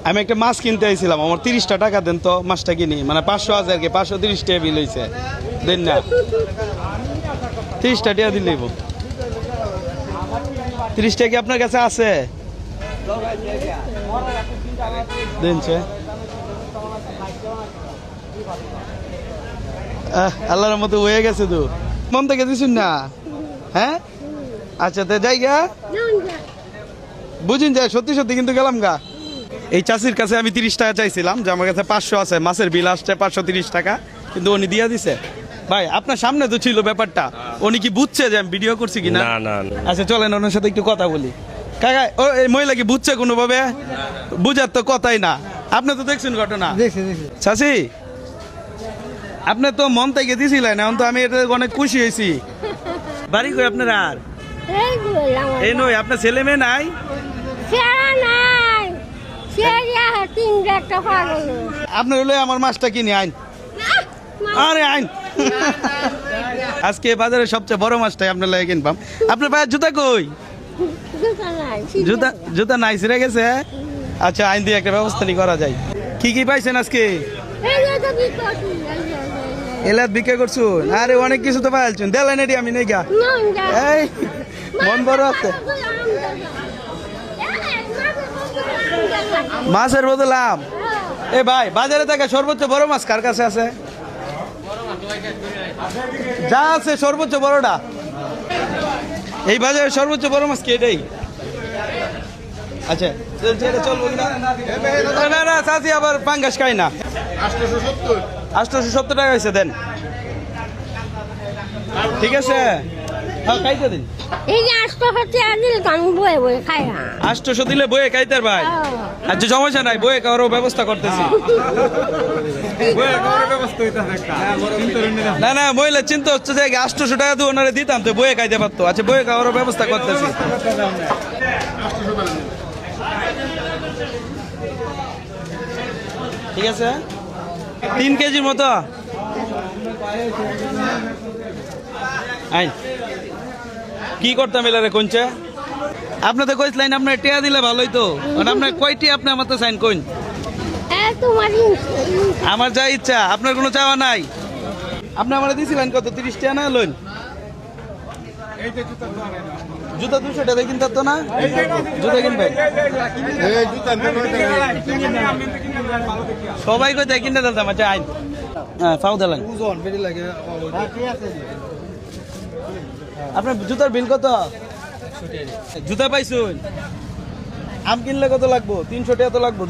আমি একটা মাছ কিনতে আইছিলাম, আমার 30টা টাকা দেন তো, মাছটা কিনি, মানে 500 আছে আর কি, 530 টাকা বিল হয়েছে, দেন না 30টা টাকা দিলেই 30 টাকা কি আপনার কাছে আছে? দেন আল্লাহর মতো হয়ে গেছে তো, মন থেকে দিছুন না? হ্যাঁ আচ্ছা, তো যাই গা, বুঝুন যায় সত্যি সত্যি কিন্তু গেলাম গা। এই চাষির কাছে আমি 30 টাকা চাইছিলাম, যে আমার কাছে 500 আছে, মাছের বিল আসছে 530 টাকা, কিন্তু উনি দিয়া দিছে। ভাই আপনার সামনে তো ছিল ব্যাপারটা, উনি কি বুঝছে যে আমি ভিডিও করছি কিনা? না না না। আচ্ছা চলেন ওনার সাথে একটু কথা বলি। কাকা, ও এই মহিলা কি বুঝছে কোনোভাবে? বুঝার তো কথাই না। আপনি তো দেখছেন ঘটনা। চাষি, আপনি তো মন থেকে দিছিলেন, এখন তো আমি এটা অনেক খুশি হয়েছি। বাড়ি কই আপনার? আর এই নই, আপনার ছেলে মেয়ে নাই? আপনার হলে আমার মাছটা কিনে আইন। আরে আইন, আজকে বাজারে সবচেয়ে বড় মাছটাই আপনার লাগে কিনবাম। আপনার পায়ের জুতা কই? জুতা নাই, ছিঁড়ে গেছে। আচ্ছা আইন দিয়ে একটা ব্যবস্থা করা যায়। কি কি পাইছেন আজকে? এলাদ বিক্রি করছুন? আরে অনেক কিছু তো পাইছেন, দেলেন এটি আমি নেই গা। এই মন বড় আছে, মাছের বদল আম। এ ভাই, বাজারে থেকে সর্বোচ্চ বড় মাছ কার কাছে আছে? যা আছে সর্বোচ্চ বড়টা, এই বাজারে সর্বোচ্চ বড় মাছ কি এটাই? আচ্ছা চলবো না না চাচি, আবার পাঙ্গাস খাই না। 870 টাকা হয়েছে, দেন। ঠিক আছে, হ্যাঁ খাইতে দিন। 800 দিলে বয়ে খাইতে ভাই। আচ্ছা সমস্যা নাই, বয়ে খাওয়ারও ব্যবস্থা করতেছি। না না, মহিলা চিন্তা হচ্ছে যে 800 টাকা দিয়ে ওনারে দিতাম তো বয়ে খাইতে পারতো। আচ্ছা বয়ে খাওয়ারও ব্যবস্থা করতেছি। ঠিক আছে, 3 কেজির মতো আইন। কি করতাম এলারে কোনছে? আপনি তো কইছিলেন আপনার টিয়া দিলে ভালোই তো, আপনার কয়টি আপনি আমার তো সাইন কইন। আমার যা ইচ্ছা, আপনার কোনো চাওয়া নাই। আপনি আমার দিয়েছিলেন কত? 30 টাকা না লোন? জুতা 200 টাকা কিনতে তো না? জুতা কিনবেন? সবাই কই কিনতে দিতাম। আচ্ছা আইন, হ্যাঁ পাও দিলেন। আপনার জুতার বিল কত? জুতা পাইছুন? আম কিনলে কত লাগবো? 300 টাকা তো লাগবো।